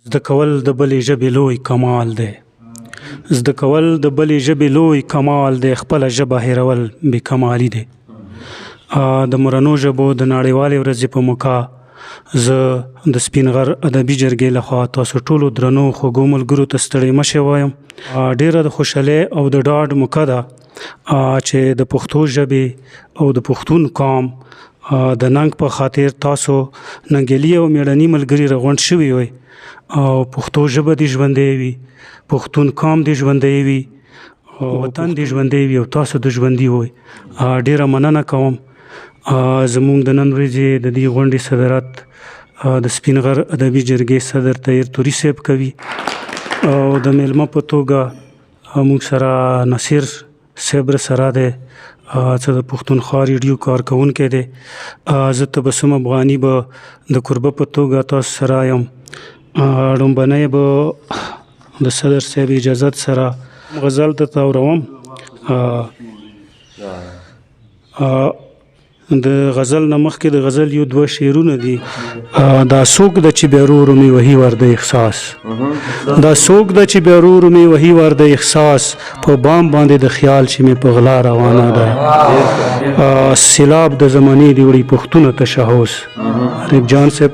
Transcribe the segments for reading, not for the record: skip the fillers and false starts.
زده کول د بلې ژبې لوی کمال دی. زده کول د بلې ژبې لوی کمال دی. خپله ژبه هېرول بې کمالي دی. د مورنو ژبو د نړیوالې ورځې په موقع زه د سپین غر ادبي جرګې لخوا تاسو ټولو درنو خوږو ملګرو ته ستړی مه شئ وایم. ډېره د خوشحالۍ او د ډاډ موقع ده چې د پښتو ژبې او د پښتون قام د ننګ په خاطر تاسو ننګیالي او مېړني ملګري راغونډ شوي وئ او پښتو ژبه دې ژوندی وي، پښتون قام دې ژوندی وي، وطن دې ژوندی وي او تاسو د ژوندي وئ. ډېره مننه کوم. زموږ د نن ورځې د دې غونډې صدارت د سپین غر ادبي جرګې صدر طاهر توري صاحب کوي او د میلمه په توګه موږ سره نصیر صاحب سره دی چې د پښتونخوا ریډیو کارکوونکی دی. زه تبسم افغاني به د کوربه په توګه تاسو سره یم. لومبنی به د صدر صاحب اجازت سره غزل درته اوروم. د غزل نه مخکې د غزل یو دوه شعرونه دي. دا څوک ده چې بیا ورو مې وهي ورده احساس، دا څوک ده چې بیا ورو مې وهي ورده احساس، په بام باندې د خیال چې مې په غلا روانه ده. سیلاب د زمانې دی وړي پښتونه تشهوس، غریب جان صاحب.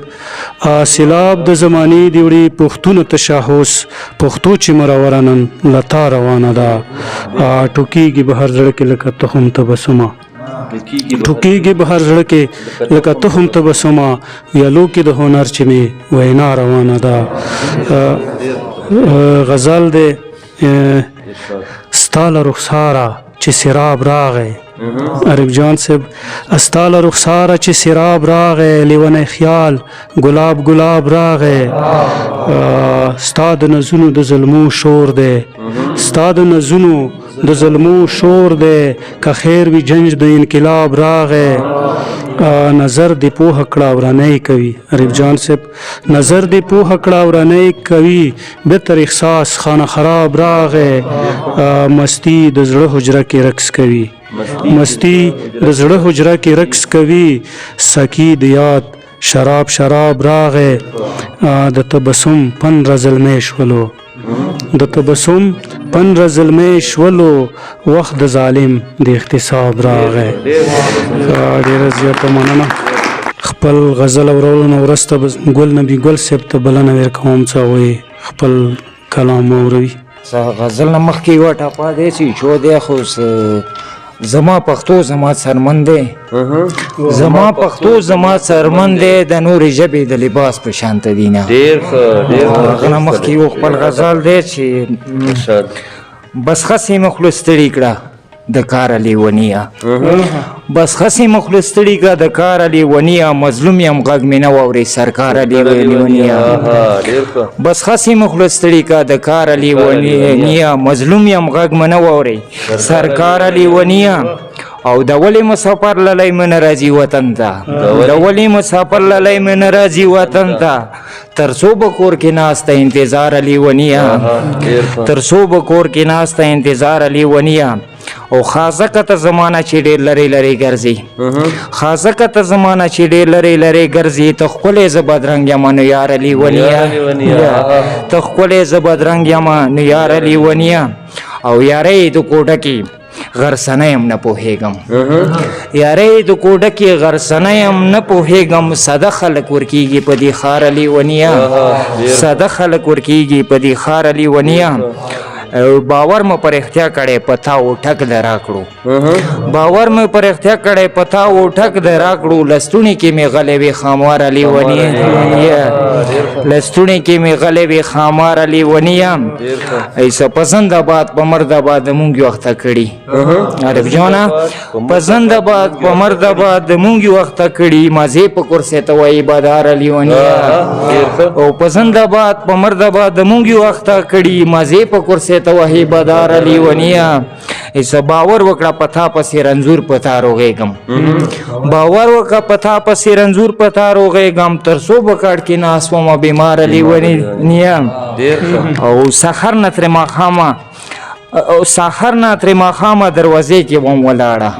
سیلاب د زمانې دی وړي پښتونه تشهوس، پښتو چې مروره نن لتا روانه ده. ټوکېږي به هر زړه کې لکه تخم تبسمه، ټوکېږي به هر زړه کې لکه تخم تبسمه، ویالو کې د هنر چې مې وینا روانه ده. غزل دی ستا له رخساره چې سراب راغی، غریب جان صاحب. ستا له رخساره چې سراب راغی، لیونی خیال ګلاب ګلاب راغی. ستا د نظونو د ظلمو شور دی، ستا د نظونو د ظلمو شور دی، که خیر وي جنج د انقلاب راغی. نظر دې پوهه کړه ورانی کوي، غریب جان صاحب. نظر دې پوهه کړه ورانی کوي، بهتر احساس خانه خراب راغی. مستی د زړه حجره کې رقص کوي، مستی د زړه حجره کې رقص کوي، سکی د یاد شراب شراب راغی. د تبسم پنډه زلمی شولو، د تبسم پنډه زلمی شولو، وخت د ظالم د اغتصاب راغی. ډېره زیاته مننه. خپل غزل اورولو نه وروسته ګل نبي ګل صاحب ته بلنه ورکوم چې هغوی خپل کلام واوروي. غزل نه مخکې یوه ټاپه دی چې شو دی خو زما پښتو زما څرمن دی، زما پښتو زما څرمن دی، د نورې ژبې د لباس په شان ته دی نه. هغه نه مخکې یو خپل غزل دی چې بس خسې مخلو ستړي کړه د کاره لیونیه، بس خسې مخلو ستړي کړه د کاره لیونیه، مظلوم یم غږ مې نه واورې سرکاره لیونیه. بس خسې مخلو ستړي کړه د کاره لیونیه، مظلوم یم غږ مې نه واورې سرکاره لیونیه. او د ولې مسافر للی مې نه راځي وطن ته، د ولې مسافر للی مې نه راځي وطن ته، تر څو به کور کې ناسته انتظار لیونیه، تر څو به کور کې ناسته انتظار لیونیه. او خازکه ته زمانه چې ډېر لرې لرې ګرځي، خازکه ته زمانه چې ډېر لرې لرې ګرځي، ته ښکلی زه بدرنګ یم نو یاره لیونیه، ته ښکلی زه بدرنګ یم نو یاره لیونیه. او یارۍ د کوټه کې غرسنه یم نه پوهېږم، یارۍ د کوټه کې غرسنه یم نه پوهېږم، ساده خلک ورکېږي په دې ښاره لیونیه، ساده خلک ورکېږي په دې ښاره لیونیه. باور مې پر اختیا کړی پتا و ټک د راکړو، باور مې پر اختیا کړی پتا و ټک د راکړو، لستوڼي کې مې غلی وې خامواره لیونیه، لستوڼي کې مې غلی وې خامواره لیونیه. ایسه پسند آباد په مرد آباد د مونږ وخته کړي، عرب جانا پسند آباد په مرد آباد د مونږ وخته کړي، مازې په کورسې ته وایي باداره لیونیه. او پسند آباد په مرد آباد د مونږ وخته کړي، مازې په کورسې ته وهي بدار لیونیه. ایسه باور وکړه پتا پسې رنځور پتا روغېږم، باور وکړه پتا پسې رنځور پتا روغېږم، تر څو به کاټ کې ناست ومه بیماره لیونیه. او سحر نه ترې ماښامه او سحر نه تر ماښامه دروازې کې وم ولاړه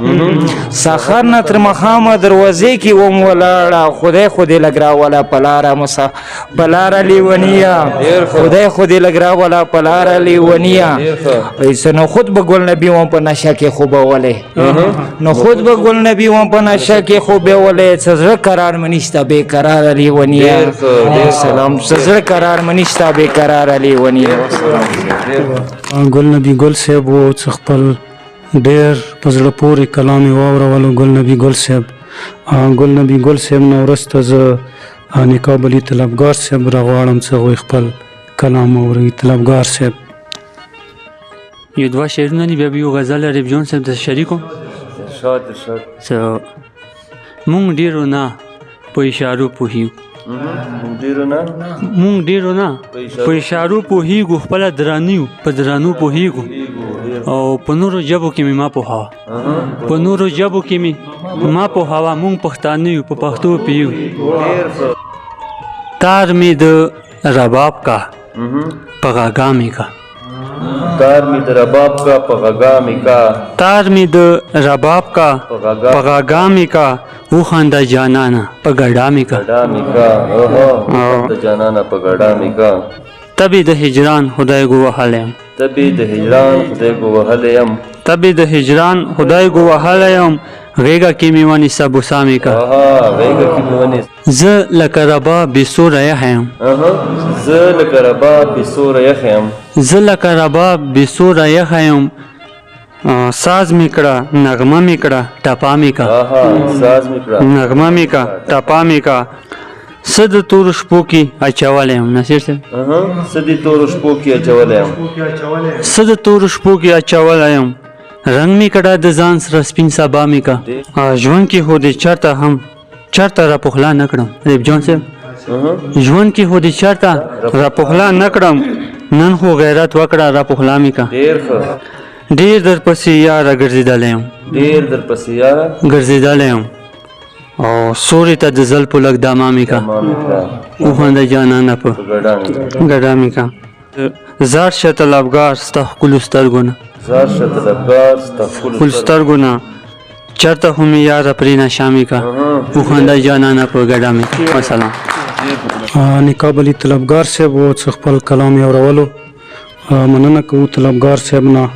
سحر نه تر ماښامه دروازې کې وم ولاړه خدای دې لږ راوله په لاره په لاره لیونیه خدای دې لږ راوله په لاره لیونیه ایسه نو خود به ګل نبي وم په نشه کې خوبولې نو خود به ګل نبي وم په نشه کې خوبولې څه زړه قرار مې نشته بېقراره لیونیه سلام څه زړه قرار مې نشته بېقراره لیونیه ګل نبي ګل صاحب و څه خپل ډېر په زړه پورې کلام یې واورولو ګل نبي ګل صاحب ګل نبي ګل صاحب نه وروسته زه نقاب علي طلبګار صاحب راغواړم څه هغوی خپل کلام واوري طلبګار صاحب یو دوه شعرونه دي بیا به یو غزل ریب جون صاحب ته شریک وم مونږ ډېرو نه په اشارو پوهېږو مونږ ډېرو نه په اشارو پوهېږو خپله درانه په درانو پوهېږو او په نورو ژبو کې مې ما پوهاوه په نورو ژبو کې مې ما پوهاوه مونږ پښتانه یو په پښتو پوهېږو تار مې د رباب کا په غاګا مې کا تار می د رباب کا په غاګا می کا تار می د رباب کا په غاګا می کا وخانده جانانا په ګډا می کا ګډا می کا د جانانا په ګډا می کا تبي د هجران خدای ګو وهلم تبي د هجران خدای ګو وهلم تبي د هجران خدای ګو وهلم غیګه کې می ونی سبو سامي کا غیګه کې می ونی ز لکه ربا بسور یحم ز لکه ربا بسور یحم ز لکه ربا بسور یحم ساز میکړه نغمه میکړه ټپا میکا ساز میکړه نغمه میکا ټپا میکا صد تور شپو کې اچولم نصیر صاحب صد تور شپو کې اچولم صد تور شپو کې اچولم رنگ می کړه د ځان سره سپین سبا می کا ژوند کې هو دې چرته را پخلا نکړم ریب جون صاحب ژوند کې هو دې چرته را پخلا نکړم نن خو غیرت وکړه را پخلا می کا ډیر در پسې یار ګرځیدلم ډیر در پسې یار ګرځیدلم او سوري ته د زلفو لګ داما می کا وخانده جانانه په ګډا می کا زار شته لبګار ستا ښکلو سترګو نه زار شته لبګار ستا ښکلو سترګو نه چرته هم یار پرې شامي کا وخانده جانانه په ګډا می والسلام نقاب علي طلبګار صاحب و څه خپل کلام یې اورولو مننه کوو طلبګار صاحب نه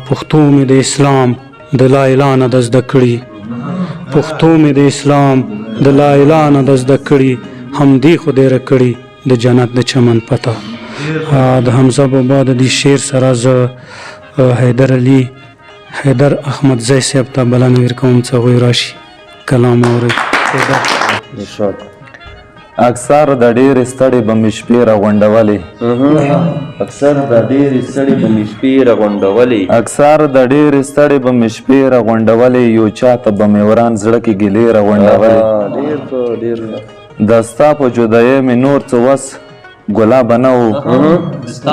پښتو مې د اسلام د لا اله نه د زده کړي پښتو مې د اسلام د لا اله نه د زده کړي همدې خو دې راکړي د جنت د چمن پته د حمزه بابا د دې شعر سره زه حیدر احمد زی صاحب ته بلنه ورکوم څه هغوی راشي کلام اورئ اکثر د ډېرې ستړې به مې شپې راغونډولې اکثر د ډېرې ستړې به مې شپې راغونډولې اکثر د ډېرې ستړې به مې شپې راغونډولې یو چاته به مې وران زړه کې ګیلې راغونډولې ډېر د ستا په جدایۍ مې نور څه وس ګلابه نه و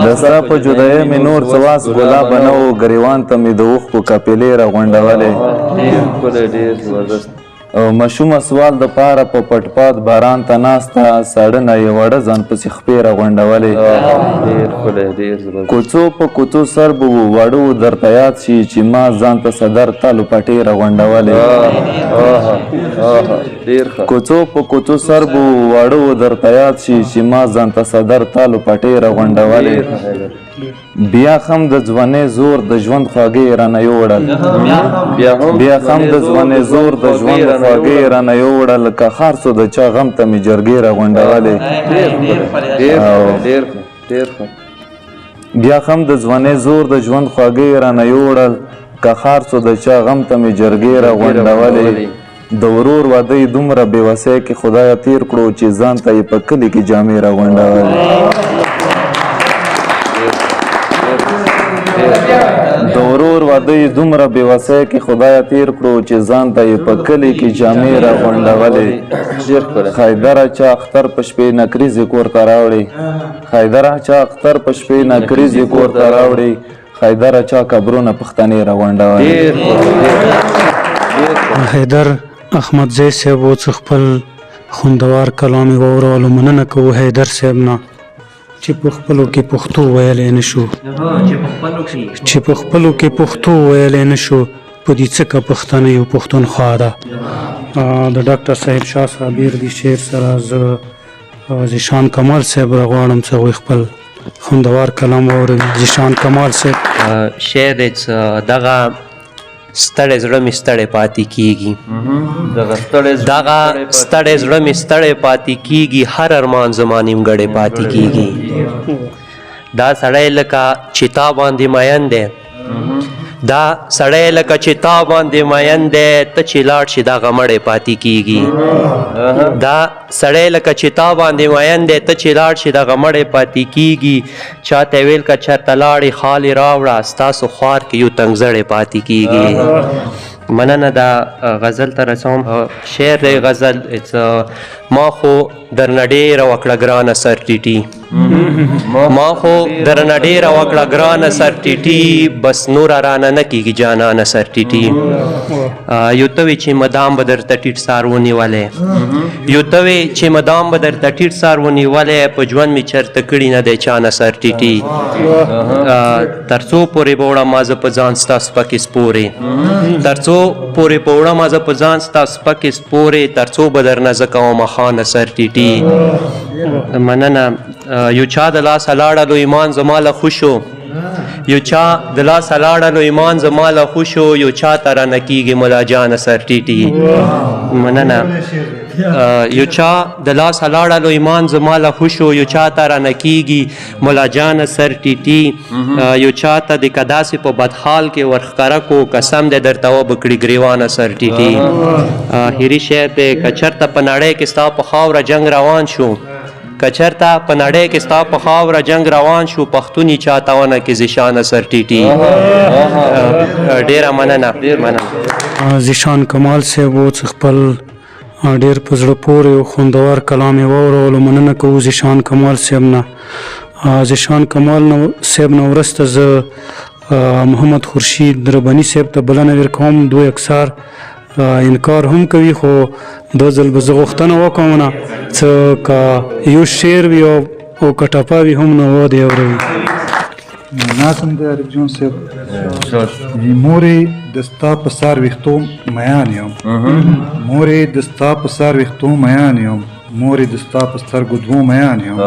د ستا په جدایۍ مې نور څه وس ګلابه نه و ګریوان ته مې د اوښکو کپیلې راغونډولې ډېر زبردست مشومه سوال د پاره په پټپات باران ته ناسته ساړه نه یې وړه ځان پسې خپې راغونډولې کوڅو په کوڅو سر به و واړه و درته یاد شي چې ما ځان ته صدر تالو پټې راغونډولې کوڅو په کوڅو سر به و واړه و درته یاد شي چې ما ځان ته صدر تالو پټې راغونډولې بیا هم د ځوانۍ زور د ژوند خواږې رانه یوړل بیا هم د ځوانۍ زور د ژوند خواږې رانه یوړل که خار څو د چا غم ته مې جرګې راغونډولې بیا هم د ځوانۍ زور د ژوند خواږې رانه یوړل که خار څو د چا غم ته مې جرګې راغونډولې د ورور واده یې دومره بېوسۍ کې خدایه تیر کړو چې ځان ته یې په کلي کې جامې راغونډولې د ورور واده یې دومره بېوسۍ کې خدایه تیر کړو چې ځان ته یې په کلي کې جامې راغونډولې خیدره چا اختر په شپې نکریزې کور ته راوړې خیدره چا اختر په شپې نکریزې کور ته راوړې خیدره چا قبرونه پښتنې راغونډولې حیدر احمد زی صاحب و څه خپل خوندور کلام یې واورولو مننه کوو حیدر صاحب نه چې په خپلو کې پښتو ویلی نه شو چې په خپلو کې پښتو ویلی نه شو په دې څکه پښتنه یو پښتونخوا ده. د ډاکټر صاحب شاه صابر دې شعر سره زه ذیشان کمال صاحب راغواړم چې هغوی خپل خوندور کلام واوري. ذیشان کمال صاحب شعر دغه ستړی زړه مې ستړی پاتې کېږي دغه ستړی زړه مې ستړی پاتې کېږي هر ارمان زما نیمګړی پاتې کېږي دا سړی لکه چې تا باندې مین دی دا سړی لکه چې تا باندې مین دی ته چې لاړ شي دغه مړی پاتې کېږي دا سړی لکه چې تا باندې مین دی ته چې لاړ شي دغه مړی پاتې کېږي چاته ویل که چېرته لاړې خالې راوړه ستاسو خوار کې یو تنګزړی پاتې کېږي. مننه دا غزل ته رسوم. شعر دی غزل ما خو درنه ډېره وکړه ګرانه سر ټیټي ما خو درنه ډېره وکړه ګرانه سر ټیټي بس نوره رانه نه کېږي جانانه سر ټیټي یو ته وې چې مدام به درته ټیټ سار ونیولی یو ته وې چې مدام به درته ټیټ سار ونیولی په ژوند مې چېرته کړي نه دی چانه سر ټیټي تر څو پورې به وړم ما زه په ځان ستا سپکې سپورې تر څو پورې به وړم ما زه په ځان ستا سپکې سپورې تر څو به درنه زه کومه خانه سر ټیټي. مننه. یو چا د لاسه لاړلو ایمان زما له خوشو یو چا د لاسه لاړلو ایمان زما له خوشو یو چا ته رانه کېږي ملا جانه سر ټیټي. مننه. یو چا د لاسه لاړلو ایمان زما له خوشو یو چا ته رانه کېږي ملا جانه سر ټیټي یو چا ته د که داسې په بدحال کې ورښکاره کو قسم دی درته وبکړي ګریوانه سر ټیټي. هیري شعر دی که چېرته په نړۍ کې ستا په خاوره جنګ روان شو که چېرته په نړۍ کې ستا په خاوره جنګ روان شو پښتون یې چاته ونه کې ذیشانه سر ټیټي. ډېره مننه. ذیشان کمال صاحب و چې خپل ډېر په زړه پورې او خوندور کلام یې واورولو. مننه کوو ذیشان کمال صاحب نه. ذیشان کمال صاحب نه وروسته زه محمد خورشید رباني صاحب ته بلنه ورکوم. دوی اکثر انکار هم کوي خو دا ځل به زه غوښتنه وکړم نه څه که یو شعر وي او که ټپه وي هم نه و دې اورئ. ناظم دی عارف جون صاحب مورې د ستا په سر ویښتو میان یم مورې د ستا په سر ویښتو میان یم مورې د ستا په سترګو دوو میان یم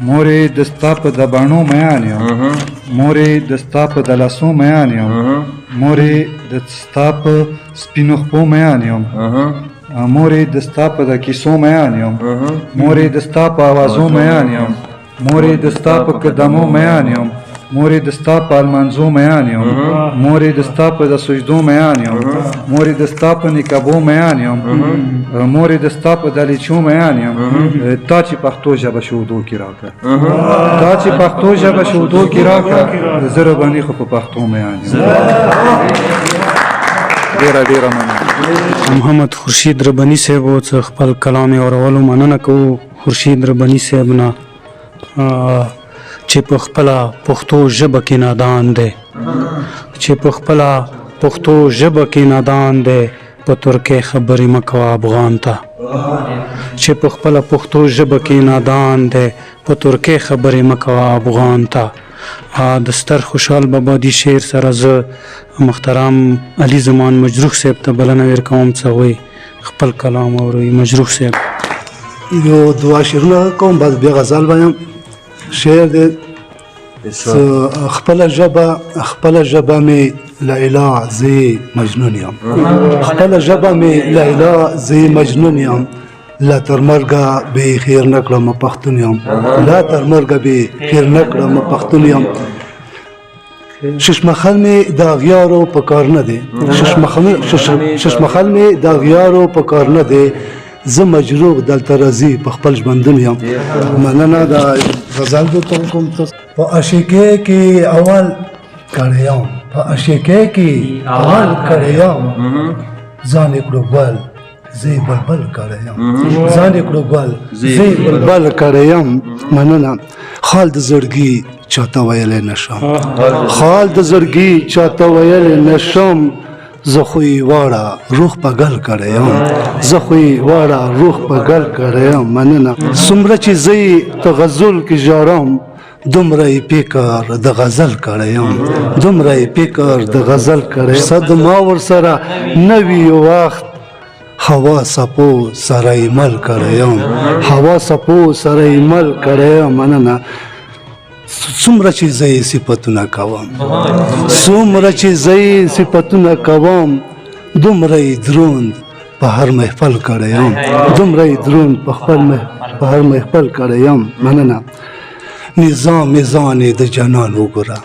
مورې د ستا په دباڼو میان یم مورې د ستا په دلاسو میان یم مورې د ستا په سپینو خپو میان یم مورې د ستا په د کیسو میان یم مورې د ستا په اوازو میان یم مورې د ستا په قدمو میان یم مورې د ستا په المنځو میان یم مورې د ستا په د سجدو میان یم مورې د ستا په نقابو میان یم مورې د ستا په دلیچو میان یم تا چې پښتو ژبه شهودو کې راکړه تا چې پښتو ژبه شهودو کې راکړه زه رباني خو په پښتو میان یم. ډېره مننه. محمد خورشید رباني صاحب و چې خپل کلام یې اورولو. مننه کوو خورشید رباني صاحب نه چې په خپله پښتو ژبه کې نادان دی چې په خپله پښتو ژبه کې نادان دی په ترکۍ خبرې مه کوه افغان ته چې په خپله پښتو ژبه کې نادان دی په ترکۍ خبرې مه کوه افغان ته. د ستر خوشحال بابا دي شعر سره زه محترم علي زمان مجروح صاحب ته بلنه ورکوم چې هغوی خپل کلام اورئ. مجروح صاحب یو دوه شعرونه کوم بعد بیا غزل وایم. شعر دی خپله ژبه مې لیلا زه مجنون یم خپله ژبه مې لیلا زه مجنون یم لا تر مرګه به خیر نه کړم پښتون یم لا تر مرګه به خیر نه کړم پښتون یم. ششمخل مې د اغیارو په کار نه دی ششمخل مې د اغیارو په کار نه دی زه مجروح دلته راځي په خپل ژوندون یم. مننه. د غزل درته کوم په عاشقۍ کې اول کړی یم په عاشقۍ کې اول کړی یم ځان یې کړو ګل زه یې بلبل کړی یم ځان یې کړو ګل زه یې بلبل کړی یم. مننه. خال د زړګي چاته ویلی نشم خال د زړګي چاته ویلی نشم زه خو یې واړه روح په ګل کړی یم زه خو یې واړه روح په ګل کړی یم مننه څومره چې زه یې په غزل کې ژاړم دومره یې فکر د غزل کړی یم دومره یې فکر د غزل کړی صد ما ورسره نوي وخت هوا سپو سره یې مل کړی یم هوا سپو سره یې مل کړی یم مننه څومره چې زه یې صفتونه کوم څومره چې زه یې صفتونه کوم دومره یې دروند په هر محفل کړی یم دومره یې دروند په هر محفل کړی یم مننه نظام میزانې د جنان وګوره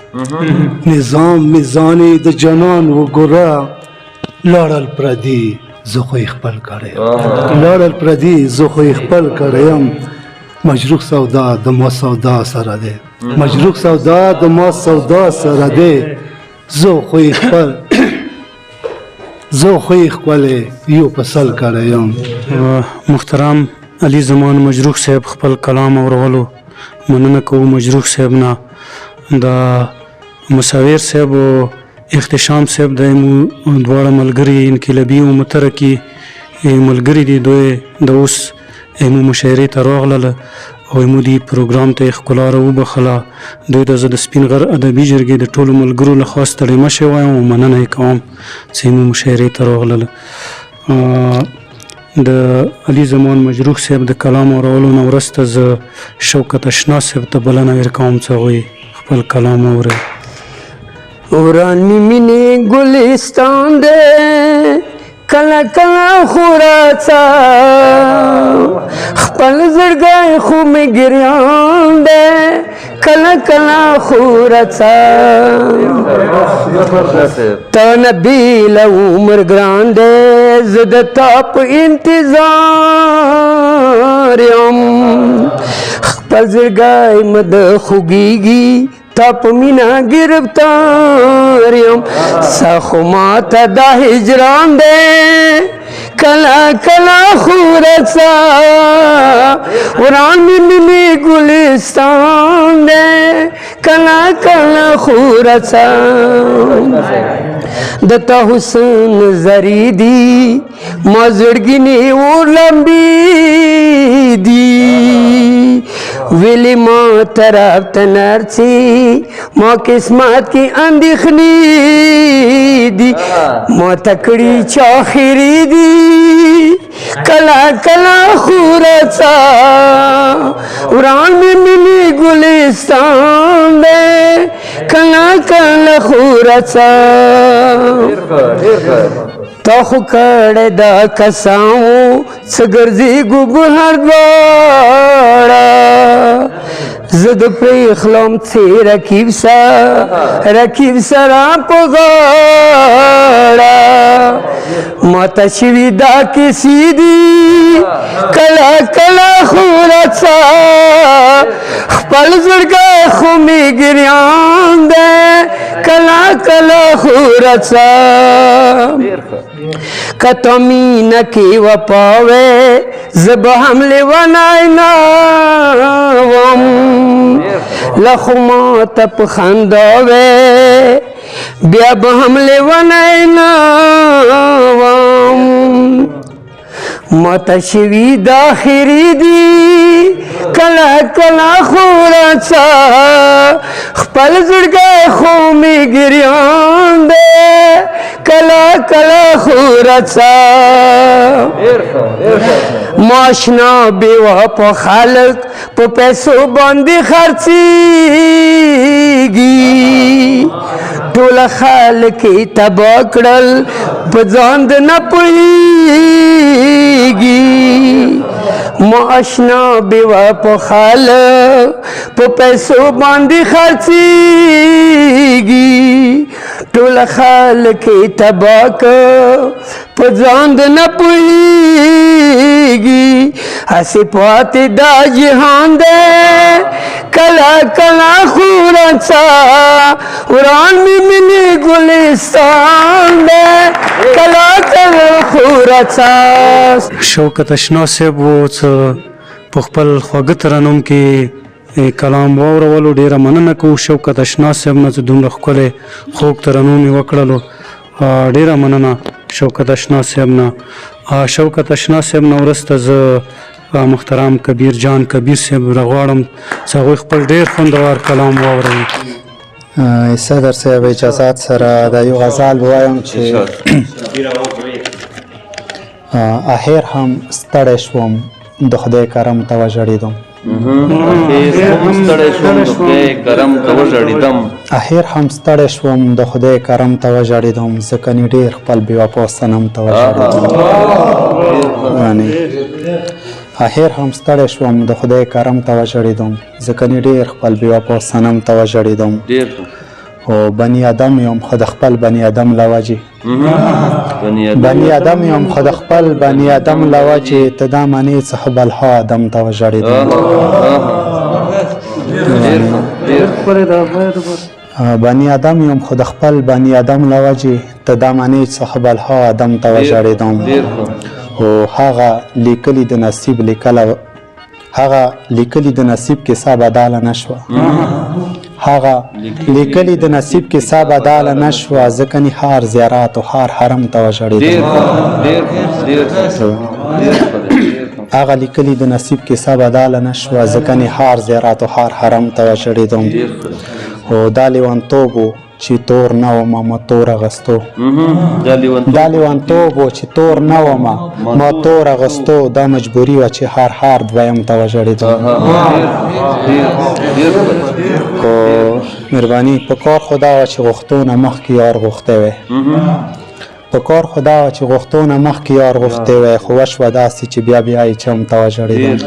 نظام میزانې د جنان وګوره لاړل پردي زه خو یې خپل کړی یم لاړل پردي زه خو یې خپل کړی یم مجروح سودا د ما سودا سره دی مجروح سودا د ما سودا سره دی زه خو یې خپل زه خو یې ښکلی یو فصل کړی یم محترم علي زمان مجروح صاحب خپل کلام اورولو مننه کوو مجروح صاحب نه د مصور صاحب او اختشام صاحب د دواړه ملګري انقلابي او مترقي ملګري دي دوی د اوس ایمو مشاعرې ته راغلله او ایمو دې پروګرام ته یې ښکلا راوبخله دوی ته زه د سپین غر ادبي جرګې د ټولو ملګرو لخوا ستړی مشی وایم او مننه یې کوم چې ایمو مشاعرې ته راغلله د علي زمان مجروح صاحب د کلام اورولو نه وروسته زه شوکت اشنا صاحب ته بلنه ورکوم چې هغوی خپل کلام واوري وران می مینې ګلستان دی کله کله خو راڅه خپل زړګی خو مې ګریان دی کله کله خو راڅه تا نه بیله عمر ګران دی زه د تا په انتظار یم خپل زړګی مې د خوږېږي تا په مینا گرفتار یم سخو ماته دا هجران دی کله کله خو رڅه وران مې مینې ګلستان دی کله کله خو رڅه د تا حسن زری دی ما زړګینې اور لمبي دی ویلی ما طرف تنرچی ما قسمت کی اندیخنی دی ما تکڑی چاخری دی کلا کلا خورچا وران میں ملی گلستان دے کلا کلا خورچا تا خو کړه دا کساو سګرځي ګوګل دواړه زد پری خلوم څه رکیب سره په غاړه ماته شوي دا کیسې دي کله کله خو راڅه خپل زړګی خو مې ګریان دی کله کله خو راڅه کته مینه کې وپاوې زه به هم لیونی نه وم له خو ماته په خندا وې بیا به هم لیونی نه وم ماته شوي دا خیرې دي کله کله خو راڅه خپل زړګی خو مې ګریان دی کله کله خو راڅه ماشنا بیوه په خلق په پیسو باندې خرڅېږي ټول خلک یې تباه کړل په ځان د نه پوهېږي ماشنا بیوه په خلق په پیسو باندې خرڅېږي ټول خلک یې تباه کړ په ځان د نه پوهېږي هسې پاتې دا جهان دی کله کله خو راڅه وران مې مینې ګلستان دی کله کله خو راڅه شوکت اشنا صاحب و څه په خپل خواږه ترنم کې کلام واورولو ډېره مننه کوو شوکت اشنا صاحب نه چې دومره ښکلی خوږ ترنم یې وکړلو ډیره مننه شوکت اشنا صاحب نه. شوکت اشنا صاحب نه وروسته زه محترم کبیر جان کبیر صاحب راغواړم چې هغوی خپل ډیر خوندور کلام واوروي. صدر صاحب اجازات سره د یو غزل ووایم چې اخر هم ستړی شوم د خدای کرم ته وژړېدم. اخر هم ستړی شوم د خدای کرم ته وژړېدم ځکه نې ډېر خپل بېوفا صنم ته وژړېدم. اخر هم ستړی شوم د خدای کرم ته وژړېدم ځکه نې ډېر خپل بېوفا صنم ته وژړېدم. او بني ادم یم خو د خپل بني ادم له وجې بني ادم یم خو د خپل بني ادم له وجې ته دا منې څخه بلها ادم ته وژړېدم. بني ادم یم خو د خپل بني ادم له وجې ته دا منې څخه بلها ادم ته وژړېدم. او هغه لیکلي د نصیب هغه لیکلي د نصیب کیسه بداله نه شوه هغه لیکلي د نصیب کیسه بداله نه شوه ځکه نې هر زیارات او هر حرم ته وژړېدم. هغه لیکلي د نصیب کیسه بداله نه شوه ځکه نې هر زیارات او هر حرم ته وژړېدم. او دا لیونتوب و چې تور نه ومه ما تور اغستو دا لیونتوب و چې تور نه ومه ما تور اغستو دا مجبوري وه چې هر دویم ته وژړېدم. خو مهرباني په کار خو دا وه چې غوښتو نه مخکې یار غوښتی وی په کار خو دا وه چې غوښتو نه مخکې یار غوښتی وی خو وشوه داسې چې بیا یې چم ته وژړېدم.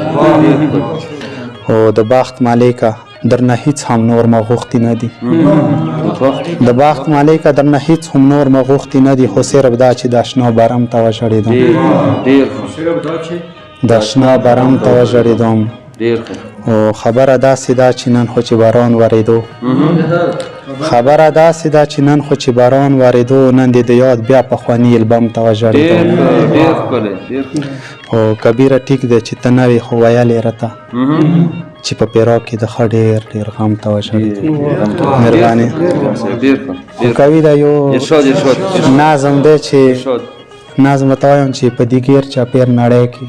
او د بخت مالکه درنه هیڅ هم نور ما غوښتي نه دي د بخت مالکه درنه هیڅ هم نور ما غوښتي نه دي خو صرف دا چې د اشنا برم ته وژړېدم د اشنا برم ته وژړېدم. او خبره داسې ده چې نن خو چې باران ورېدو خبره داسې ده چې نن خو چې باران ورېدو نن دې د یاد بیا پخواني البم ته وژړېدم. او کبیره ټیک دی چې ته نه وې خو ویلې راته چې په پیرا کې د ښه ډېر غم ته وژړېدم. مهرباني کوي دا یو نظم دی چې نظم ورته وایم چې په دې ګیر چاپېر نړۍ کې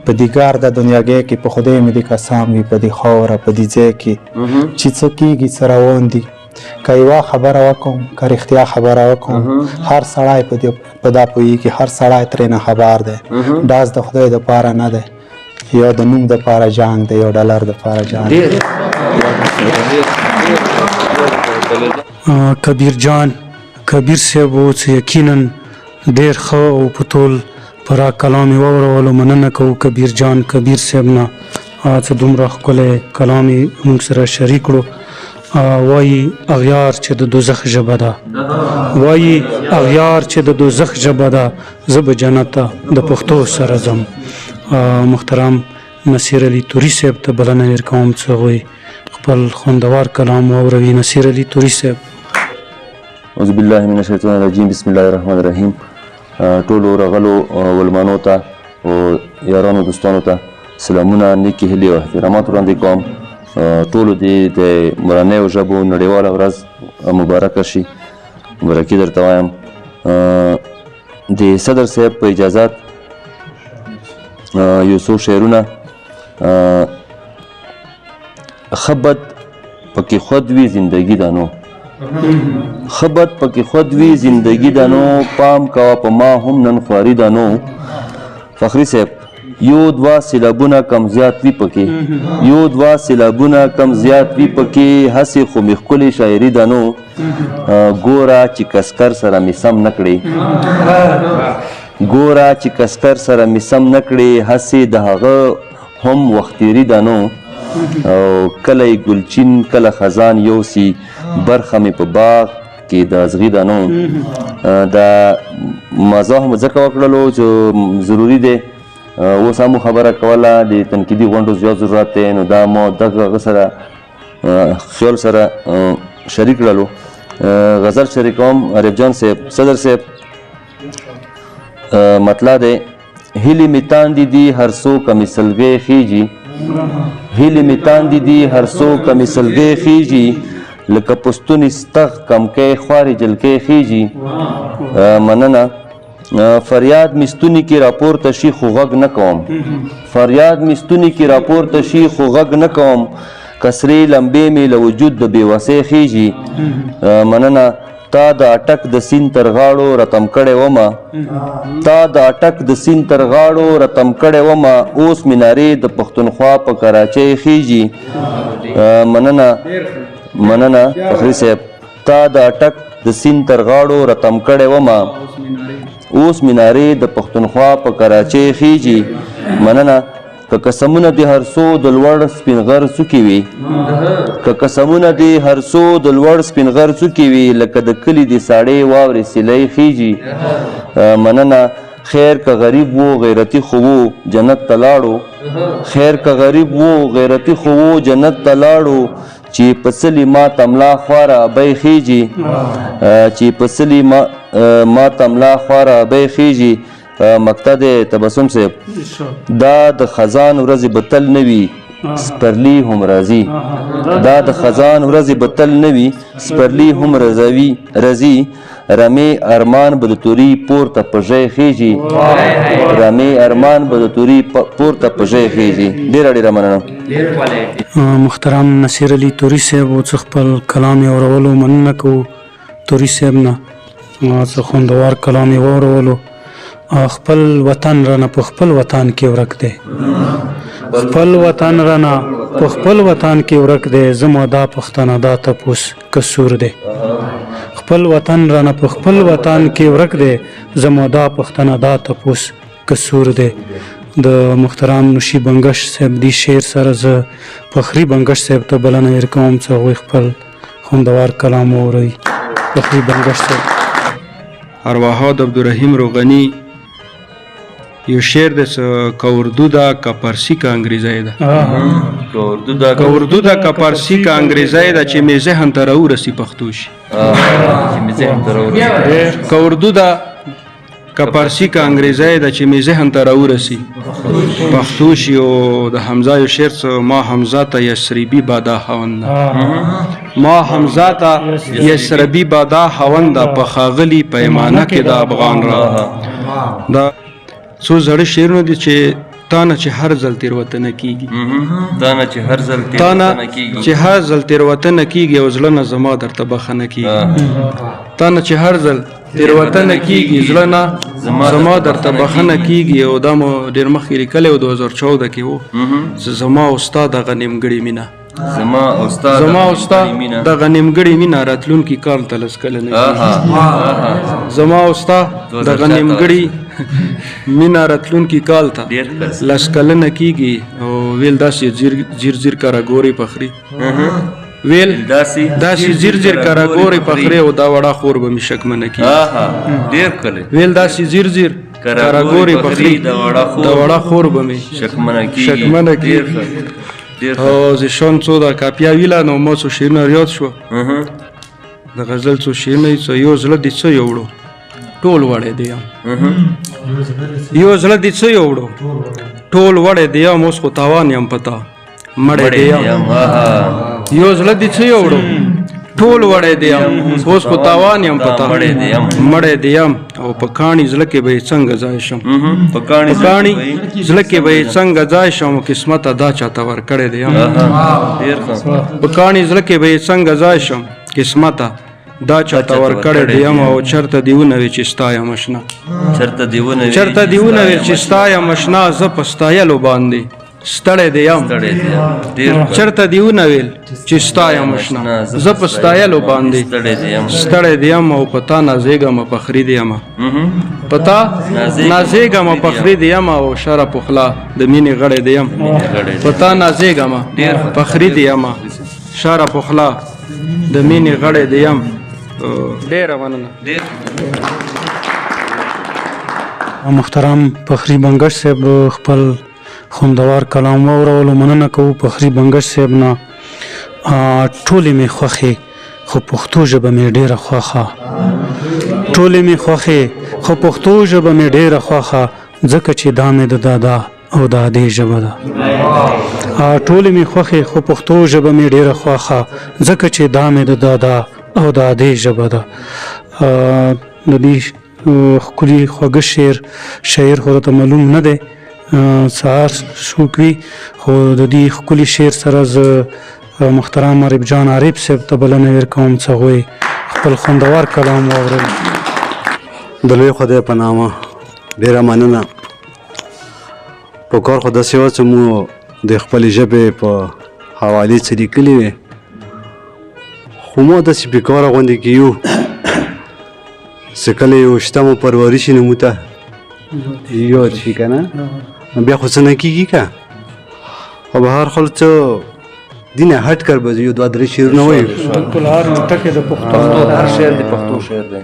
په دې ګار د دنیاګۍ کې په خدای مې دې قسم وي په دې خاوره په دې ځای کې چې څه کېږي څه روان دي که یوه خبره وکړم که رښتیا خبره وکړم هر سړی په دا پوهېږي هر سړی ترېنه خبر دی ډاز د خدای دپاره نه دی یا د نوم دپاره جنګ دی یا ډالر دپاره جنګ دی. کبیر جان کبیر صاحب و چې یقینا ډېر ښه او په ټول پرا کلام یې واورولو. مننه کوو کبیر جان کبیر صاحب نه چې دومره ښکلی کلام یې موږ سره شریک کړو. وایي اغیار چې د دوزخ ژبه ده وایي اغیار چې د دوزخ ژبه ده زه به جنت ته د پښتو سره ځم. محترم نصیر علي توري صاحب ته بلنه ورکوم چې هغوی خپل خوندور کلام واوروي. نصیر علي توري صاحب. اعوذ بالله من الشیطان الرجیم بسم الله الرحمن الرحیم. ټولو راغلو ولمانو ته او یارانو دوستانو ته سلامونه نیکې هیلې او احترامات وړاندې کوم. ټولو دې د مورنیو ژبو نړیواله ورځ مبارکه شي مبارکي درته وایم. د صدر صاحب په اجازت یو څو شعرونه خبت پکې خود وی زندگی دانو خبت پکې خود وی زندگی دانو پام کوا په ما هم نن خواري دانو. فخری صاحب یو دوا سیلابونه کم زیات وی پکې یو دوا سیلابونه کم زیات وی پکې هسې خو مې ښکلې شاعري دانو ګوره چې کسکر سره مې سم نه کړې ګوره چې کسکر سره مې سم نه کړې هسې د هغه هم وختیري دانو. او کله یې ګلچین کله خزان یوسي برخه مې په باغ کې د ازغي دانو. دا مزاح مو ځکه وکړلو چې ضروري دی اوس هم خبره کوله د تنقیدي غونډو زیات ضرورت دی نو دا مو دغه سره خیال سره شریک کړلو. غزل شریکوم عارف جان صاحب صدر صاحب مطلع دی هیلې مې تاندې دي هر څوک مې سلګۍ خیږي هیلې مې تاندې دي هر څوک مې سلګۍ خیږي لکه پستونی ستغ کمکی خوارې جلکۍ خیږي مننه فریاد مستونی کې راپورته شي خو غږ نه کوم فریاد مستونی کې راپورته شي خو غږ نه کوم کسرې لمبې مې له وجود د بېوسۍ خیږي مننه تا د اټک د سیند تر غاړو رتم کړی ومه تا د اټک د سیند تر غاړو رتم کړی ومه اوس مینارې د پښتونخوا په کراچۍ خیږي مننه فخري صاحب تا د اټک د سیند تر غاړو رتم کړی ومه اوس مینارې د پښتونخوا په کراچۍ خیږي مننه که قسمونه دې هر څو د لوړ سپین غر څوکې وي که قسمونه دې هر څو د لوړ سپین غر څوکې وي لکه د کلي د ساړې واورې سیلۍ خیږي مننه خیر که غریب وو غیرتي خو وو جنت ته لاړو خیر که غریب وو غیرتي خو وو جنت ته لاړو چې په سلي ما تملا خواره ابۍ خیږي چې په سلي ما تملا خواره ابۍ خیږي مقطع دی تبسم صاحب دا د خزان ورځې به تل نه وي سپرلی هم راځي دا د خزان ورځې به تل نه وي سپرلی هم راځي رمې ارمان به د توري پورته په ژۍ خیږي رمې ارمان به د توري پورته په ژۍ خیږي ډېره مننه محترم نصیر علي توري صاحب څه خپل کلام یې اورولو مننه کوو توري صاحب نه څه خوندور کلام یې واورولو خپل وطن رانه په خپل وطن کې ورک دی خپل وطن رانه په خپل وطن کې ورک دی زما دا پښتنه دا تپوس کسور دی خپل وطن رانه په خپل وطن کې ورک دی زما دا پښتنه دا تپوس کسور دی د محترم نوشي بنګش صاحب دی شعر سره زه فخري بنګش صاحب ته بلنه ورکوم چې هغوی خپل خوندور کلام واورئ فخري بنګش صاحب ارواحات عبدالرحیم روغنی یو شعر د که اردو ده که پارسی که انګریزی ده که اردو ده که پارسی که انګریزی ده چې مې ذهن ته راورسي پښتو شي که اردو ده که پارسی که انګریزی ده چې مې ذهن ته راورسي پښتو شي او د حمزه یو شعر څه ما حمزه ته یسربي بادا خاونده ما حمزه ته یسربي بادا خاونده په ښاغلي پیمانه کې د افغان را دا څو زړه شعرونه دي چې تا نه چې هر ځل تېروتنه کېږي تا نه چې هر ځل تېروتنه کېږي او زړه نه زما درته بخښنه کېږي تا نه چې هر ځل تېروتنه کېږي زړه نه زما درته بخښنه کېږي او دا مو ډېر مخکې لیکلی و 2014 کې و چې زما او ستا دغه نیمګړې مینه زما او ستا دغه نیمګړې مینه راتلونکي کال ته لس کلنه کېږي زما او ستا دغه نیمګړې مینه راتلونکي کال ته لس کلنه کېږي او ویل داسې زیر کاره ګورې پخري ویل داسې زیر کاره ګورې پخري او دا وړه خور به مې شکمنه کېږي ویل داسې زیر کاره ګورې پخري دا وړه خور به مې شکمنه کېږي او زشان څو دا کاپیا ویله نو ما څو شعرونه یاد شوه د غزل څو شعرونه یې څه یو زړه دې څه یوړو ټول وړی دی یو زړه دې څه یوړو ټول وړی دی اوس خو تاوان یم پتا مړی دی یو زړه دې څه یوړو ټول وړی دی اوس خو تاوان یم پتا مړی دی او په کاڼي زړه کې به یې څنګه ځای شم په کاڼي زړه کې به یې څنګه ځای شم قسمته دا چاته ورکړی دی په کاڼي زړه کې به یې څنګه ځای شم قسمته دا چاته ورکړی دی او چرته دې ونوي چې ستا یم اشنا چرته دې ونوي چې ستا یم اشنا زه په ستایلو باندې ستړی دی یم چرته دې ونویل چې ستا یم اشنا زه په ستایلو باندې ستړی دی یم او په تا نازېږمه فخري دی یمه په تا نازېږمه فخري دی یمه او شره پخلا د مینې غړی دی یم په تا نازېږمه فخري دی یمه شره پخلا د مینې غړی دی یم ډېره مننه محترم فخري بنګش صاحب خپل خوندور کلام واورولو مننه کوو فخري بنګش صاحب نه ټولې مې خوښې خو پښتو ژبه مې ډېره خوښه ټولې مې خوښې خو پښتو ژبه مې ډېره خوښه ځکه چې دا مې د دادا او دادې ژبه ده ټولې مې خوښې خو پښتو ژبه مې ډېره خوښه ځکه چې دا مې د دادا او دادې ژبه ده. د دې ښکلي خوږه شعر خو راته معلوم نه دی، سهار شوق وي، خو د دې ښکلي شعر سره زه محترم عارف جان عارف صاحب ته بلنه ورکوم چې هغوی خپل خوندور کلام واورئ. د لوی خدای په نامه ډېره مننه. په کار خو داسې وه چې مو د خپلې ژبې په حوالې څه لیکلي وې، خو مو داسې بېکاره غوندې کې یو چې کله یو شته مو پروري شي نو موږ ته یاد شي که نه، نو بیا خو څه نه کېږي که. خو به هر حال څه دینه هټ کر به یو دوه درې شعرونه وایو. بالکل هر ټکی د پښتو هر شعر د پښتو شعر دی.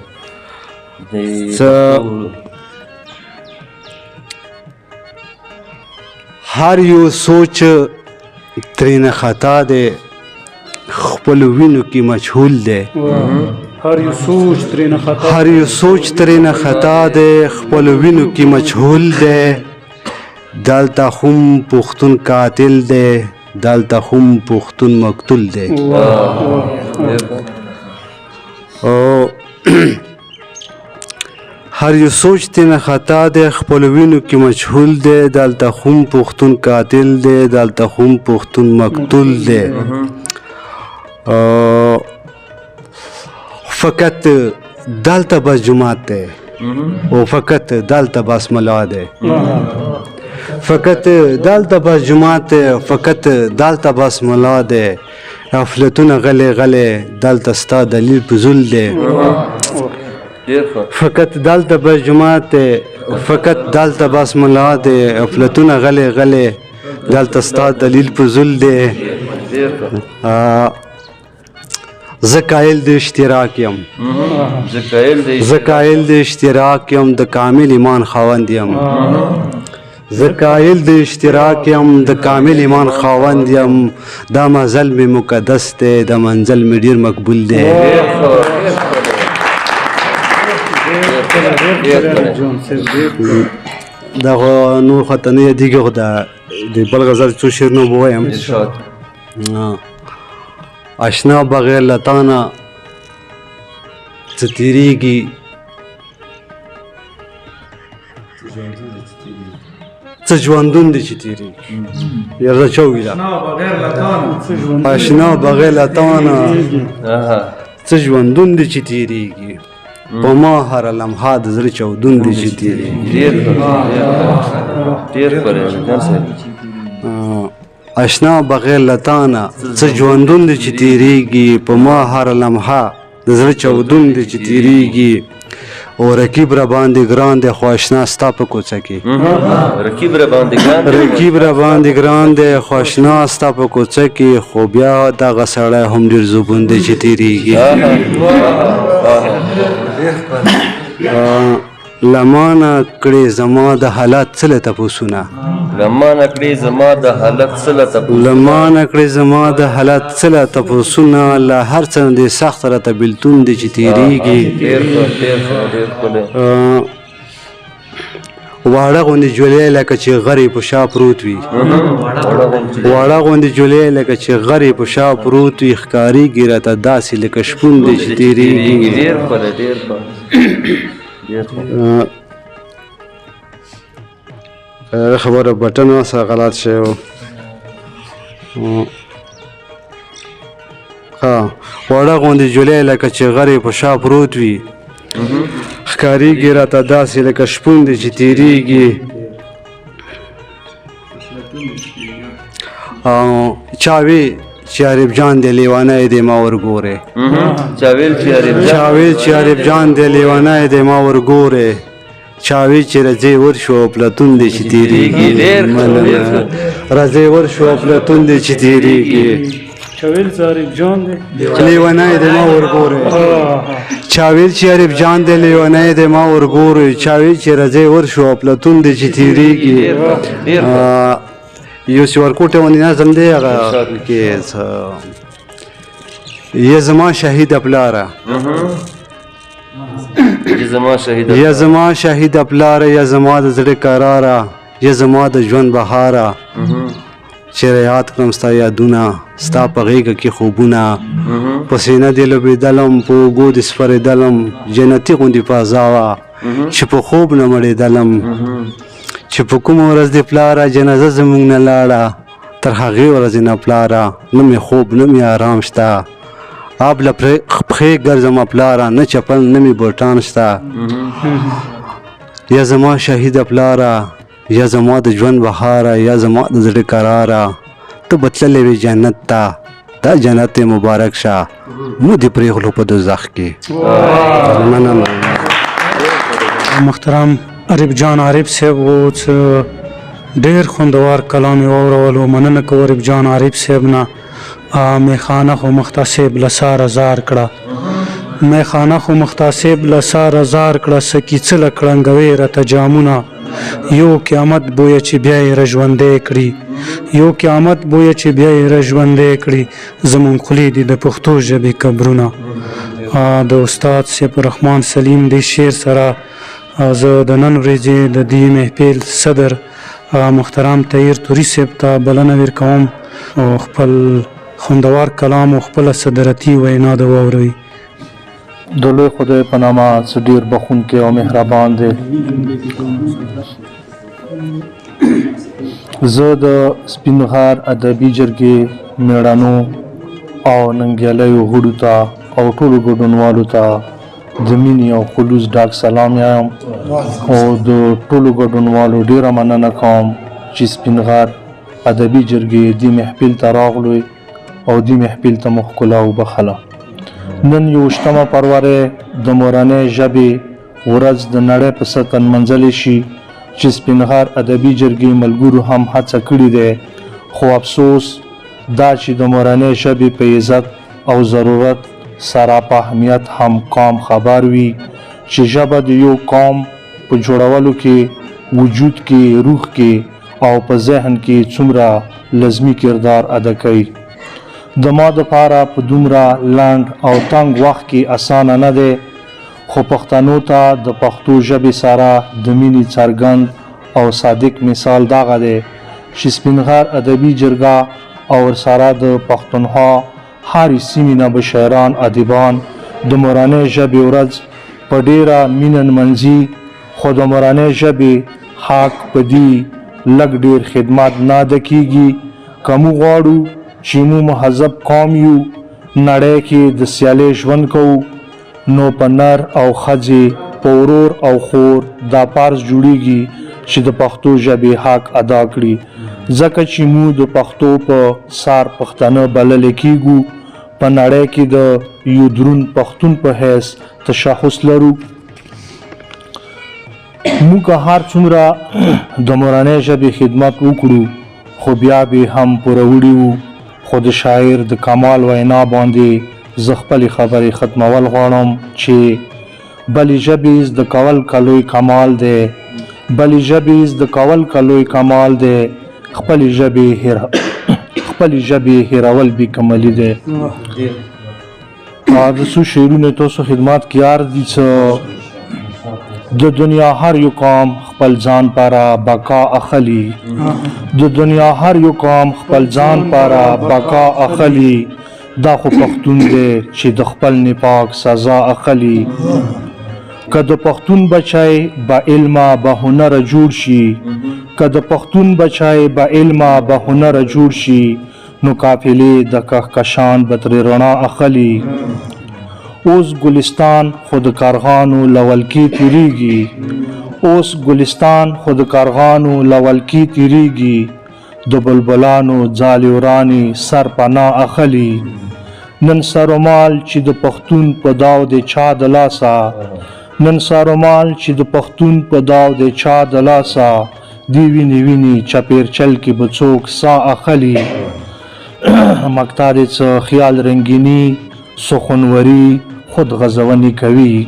هر یو سوچ ترېنه خطا دی، خپلو وینو کې مجهول دی. هر یو سوچ ترېنه خطا هر یو سوچ ترېنه خطا دی، خپلو وینو کې مجهول دی. دلته هم پښتون قاتل دی، دلته هم پښتون مقتول دی. او هر یو سوچ ترېنه خطا دی، خپلو وینو کې مجهول دی. دلته هم پښتون قاتل دی، دلته هم پښتون مقتول دی. فقط دلته بس جماعت دی او فقط دلته بس ملا دی. فقط دلته بس جماعت دی، فقط دلته بس ملا دی. افلتونه غلې غلې دلته ستا دلیل فضول دی. فقط دلته بس جماعت دی، فقط دلته بس ملا دی. افلتونه غلې غلې دلته ستا دلیل فضول دی. زه قایل د اشتراک یم، زه قایل د اشتراک یم، د کامل ایمان خاوند یم. زه قایل د اشتراک یم، د کامل ایمان خاوند یم. دا مزل مې مقدس دی، د منزل مې ډېر مقبول دی. دا خو نور خو ته نه یادېږي، خو د بل غزل څو شعرونه به ووایم. اشنا بغیر لتانا څه تېرېږي، څه ژوندون دی چې تېرېږي. یاره چا وویله اشنا بغیر لتانا څه ژوندون دی چې تېرېږي، په ما هره لمحه د زړه چاودون دی چې تېرېږي. اشنا بغیر لتانا څه ژوندون دی چې تېرېږي، په ما هره لمحه د زړه چاودون دی چې تېرېږي. او رقیب را باندې ګران دی، خو اشنا ستا په کوڅه کې. رقیب را باندې ګران دی، خو اشنا ستا په کوڅه کې. خو بیا دغه سړی هم ډېر زبون دی چې تېرېږي. لمانه کړې زما د حالت څه له تپوسونه، لمانه کړې زما د حالت څه له تپوسونه، لمانه کړې زما د حالت څه له تپوسونه. له هر څه نه دې سخت راته بېلتون دی چې تېرېږي. واړه غوندې جولۍ لکه چې غرې په شا پروت وي، واړه غوندې جولۍ لکه چې غرې په شا پروت وي. ښکارېږي راته داسې لکه شپون دی چې تېرېږي. خبره بټن سره غلط شوی و. واړه غوندې جولۍ لکه چې غرې په شا پروت وي. ښکارېږي راته داسې لکه شپون دی چې تېرېږي. چاوي چې عارف جان دی لیونی دی ما ورګورې، چاویل چې عارف جان دی لیونی دی ما ورګورې. چاوي چې رځې ورشو پلتون دی چې تېرېږي. رځې ورشو پلتون دی چې تېرېږي. چاویل چې عارف جان دی لیونی دی ما ورګورې. چاویل چې عارف جان دی لیونی دی ما ورګورې. چاوي چې رځې ورشو پلتون دی چې تېرېږي. یو سیورکوټه ونې نظم دی هغه کې یا زما شهید پلاره، یا زما شهید پلاره، یا زما د زړه قراره، یا زما د ژوند بهاره. چې یاد کړم ستا یادونه ستا په غېږه کې خوبونه په سینه دې لوبېدلم په اوږو دې سپرېدلم جنتي غوندې فضا وه چې په خوب نه مړېدلم چې په کومه ورځ دې پلاره جنازه زموږ نه لاړه تر هغې ورځې نه پلاره نه مې خوب نه مې آرام شته آب له پښې ګرځم پلاره نه چپل نه مې بوټان شته یا زما شهیده پلاره یا زما د ژوند بهاره یا زما د زړه قراره ته به تللی وې جنت ته دا جنت دې مبارک شه مو دې پرېغلو په دوزخ کې مننه محترم عارف جان عارف صاحب و څه ډېر خوندور کلام یې واورولو مننه کوو عارف جان عارف صاحب نه میخانه خو مختصب له ساره زار کړه میخانه خو مختصب له ساره زار کړه سکی څه له کړنګوې راته جامونه یو قیامت بویه چې بیا یې رژوندی کړي یو قیامت بویه چې بیا یې رژوندی کړي زمونږ خولې دي د پښتو ژبې قبرونه د استاد سیف الرحمن سلیم دې شعر سره زه د نن ورځې د دې محفل صدر محترم طاهر توري صاحب ته بلنه ورکوم او خپل خوندور کلام او خپله صدرتي وینا د واوروي د لوی خدای په نامه څه ډېر بخښونکی او مهربان دی زه د سپین غر ادبي جرګې مېړنو او ننګیالیو غړو ته او ټولو ګډونوالو ته د مینې او خلوص ډاک سلام یم او د ټولو ګډونوالو ډېره مننه کوم چې سپین غر ادبي جرګې دې محفل ته راغلوئ او دې محفل ته مو ښکلا وبخله نن 21 فروری د مورنۍ ژبې ورځ د نړۍ په سطح نمانځلی شي چې سپین غر ادبي جرګې ملګرو هم هڅه کړې دی خو افسوس دا چې د مورنۍ ژبې په عزت او ضرورت سره په اهمیت هم قوم خبر وي چې ژبه د یو قوم په جوړولو کې وجود کې روح کې او په ذهن کې څومره لازمي کردار ادا کوي د ما دپاره په دومره لنډ او تنګ وخت کې اسانه نه دی خو پښتنو ته د پښتو ژبې سره د مینې څرګند او صادق مثال دغه دی چې سپین غر ادبي جرګه او ورسره د پښتونخوا هرې سیمې نه به شاعران ادیبان د مورنۍ ژبې ورځ په ډېره مینه نمانځي خو د مورنۍ ژبې حق په دې لږ ډېر خدمت نه ادا کیږي که موږ غواړو چې موږ مهذب قوم یو نړۍ کې د سیالۍ ژوند کوو نو په نر او ښځې په ورور او خور دا فرض جوړیږي چې د پښتو ژبې حق ادا کړي ځکه چې موږ د پښتو په سار پښتانه بللی کیږو په نړۍ کې د یو دروند پښتون په حیث تشخص لرو موږ هر څومره د مورنۍ ژبې خدمت وکړو خو بیا به هم پوره وړي وو خو د شاعر د کمال وینا باندې زه خپلې خبرې ختمول غواړم چې بلې ژبې زده کول کلوی کمال دی بلې ژبې زده کول کلوی کمال دی خپلې ژبې هیرول بې کمالي دی د څو شعرونه تاسو خدمت کې عرض دي څه د دنیا هر یو قوم خپل ځان پاره بقا اخلي د دنیا هر یو قوم خپل ځان پاره بقا اخلي دا خو پښتون دی چې د خپل نفاق سزا اخلي که د پښتون بچی با علمه با هنره جوړ شي که د پښتون بچی با علمه با هنره جوړ شي نو قافلې د کهکشان به ترې رڼا اخلي اوس ګلستان خود کارغانو لولکی تیریږي اوس ګلستان خود کارغانو لولکی تیریږي د بلبلانو ځالې ورانې سر پناه اخلي نن سرومال چې د پښتون په داو د چا د لاسه نن سرومال چې د پښتون په داو د چا د لاسه دی ویني ویني چاپیرچل کې به څوک سا اخلي مقطع دې څه خیال رنگینی سخنوري خود غزونی کوي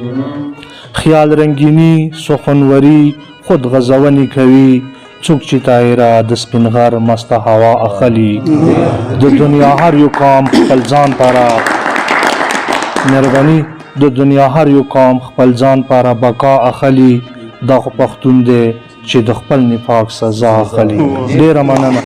خیال رنگینی سخنوري خود غزونی کوي څوک چې طاهره د سپین غر مسته هوا اخلي د دنیا هر یو قوم خپل ځان پاره مهرباني د دنیا هر یو قوم خپل ځان پاره بقا اخلي دا خو پښتون دی چې د خپل نفاق سزا اخلي ډېره مننه